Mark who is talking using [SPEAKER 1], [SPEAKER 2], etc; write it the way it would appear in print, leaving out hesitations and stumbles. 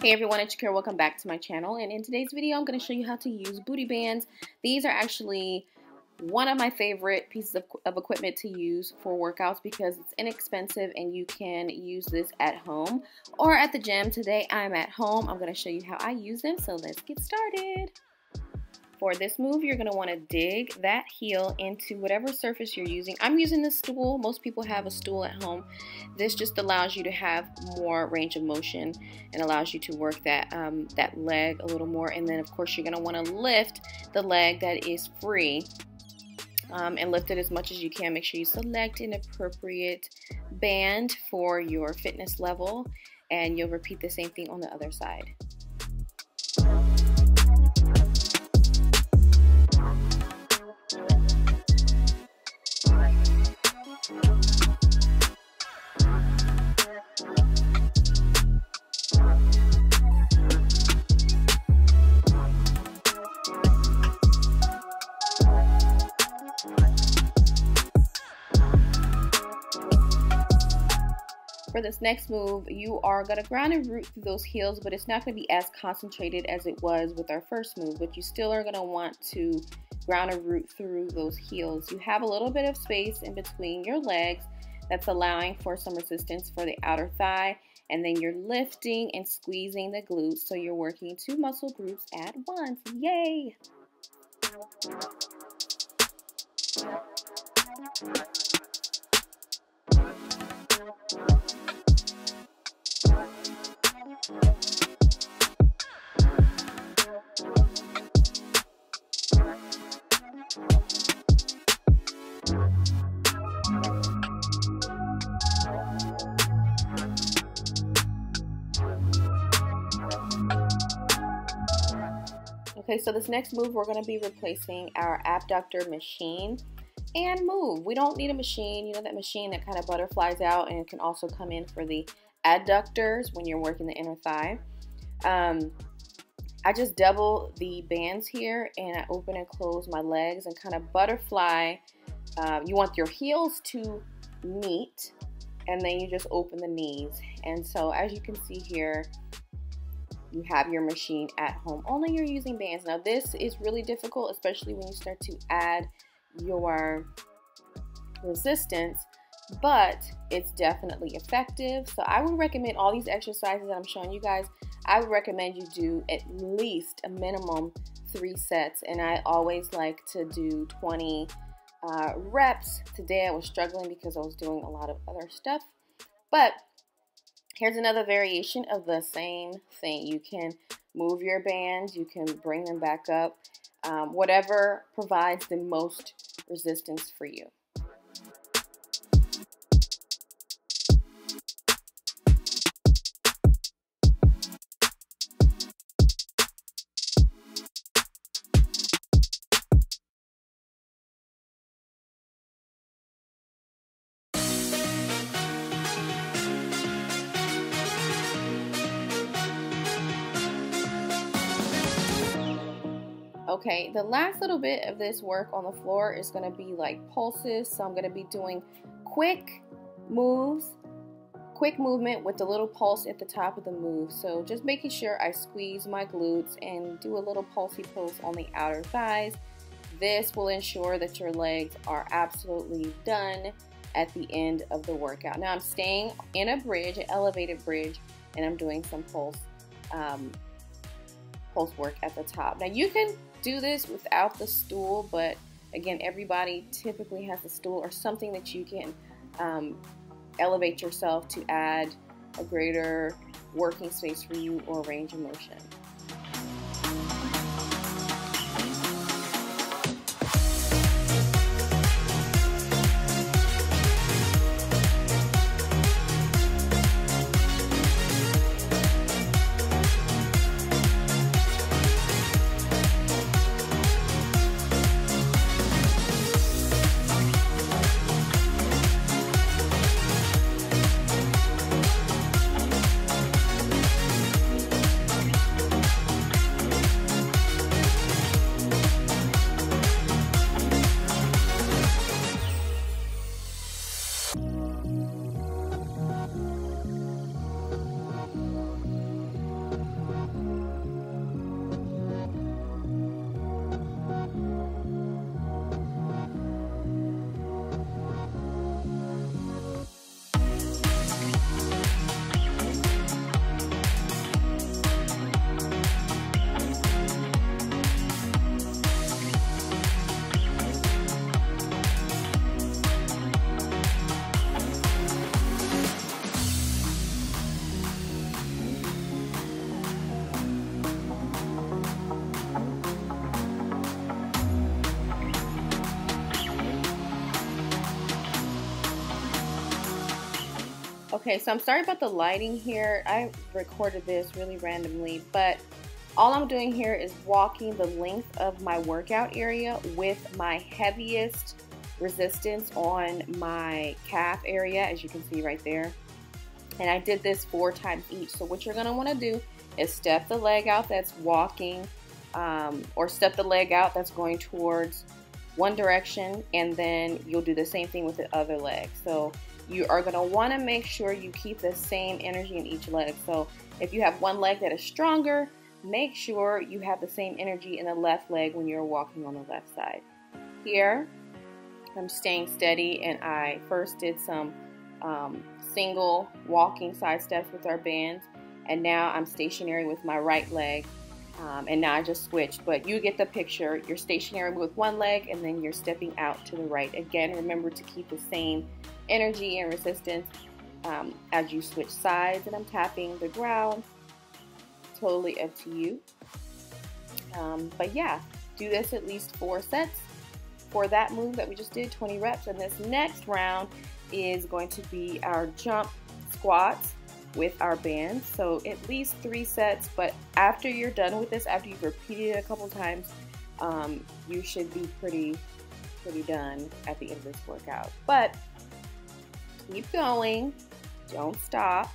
[SPEAKER 1] Hey everyone, it's Shakira. Welcome back to my channel, and in today's video I'm going to show you how to use booty bands. These are actually one of my favorite pieces of equipment to use for workouts because it's inexpensive and you can use this at home or at the gym. Today I'm at home. I'm going to show you how I use them, so let's get started. For this move, you're going to want to dig that heel into whatever surface you're using. I'm using this stool. Most people have a stool at home. This just allows you to have more range of motion and allows you to work that that leg a little more. And then, of course, you're going to want to lift the leg that is free and lift it as much as you can. Make sure you select an appropriate band for your fitness level, and you'll repeat the same thing on the other side. For this next move, you are going to ground and root through those heels, but it's not going to be as concentrated as it was with our first move, but you still are going to want to ground and root through those heels. You have a little bit of space in between your legs that's allowing for some resistance for the outer thigh, and then you're lifting and squeezing the glutes, so you're working two muscle groups at once. Yay! Okay, so this next move, we're going to be replacing our abductor machine and move. We don't need a machine, you know, that machine that kind of butterflies out, and it can also come in for the adductors when you're working the inner thigh. I just double the bands here, and I open and close my legs and kind of butterfly. You want your heels to meet, and then you just open the knees. And so as you can see here, you have your machine at home, only you're using bands. Now this is really difficult, especially when you start to add your resistance, but it's definitely effective. So I would recommend all these exercises that I'm showing you guys. I would recommend you do at least a minimum 3 sets, and I always like to do 20 reps. Today I was struggling because I was doing a lot of other stuff, but here's another variation of the same thing. You can move your bands, you can bring them back up, whatever provides the most resistance for you. Okay, the last little bit of this work on the floor is going to be like pulses. So I'm going to be doing quick moves, quick movement with the little pulse at the top of the move. So just making sure I squeeze my glutes and do a little pulsey pulse on the outer thighs. This will ensure that your legs are absolutely done at the end of the workout. Now I'm staying in a bridge, an elevated bridge, and I'm doing some pulse work at the top. Now you can do this without the stool, but again, everybody typically has a stool or something that you can elevate yourself to add a greater working space for you or range of motion. Okay, so I'm sorry about the lighting here. I recorded this really randomly, but all I'm doing here is walking the length of my workout area with my heaviest resistance on my calf area, as you can see right there. And I did this 4 times each. So what you're gonna wanna do is step the leg out that's walking, or step the leg out that's going towards one direction, and then you'll do the same thing with the other leg. So you are gonna wanna make sure you keep the same energy in each leg. So if you have one leg that is stronger, make sure you have the same energy in the left leg when you're walking on the left side. Here, I'm staying steady, and I first did some single walking side steps with our bands, and now I'm stationary with my right leg, and now I just switched, but you get the picture. You're stationary with one leg, and then you're stepping out to the right. Again, remember to keep the same energy and resistance as you switch sides, and I'm tapping the ground. Totally up to you. But yeah, do this at least 4 sets for that move that we just did, 20 reps. And this next round is going to be our jump squats with our bands. So at least 3 sets, but after you're done with this, after you've repeated it a couple times, you should be pretty done at the end of this workout. But keep going, don't stop.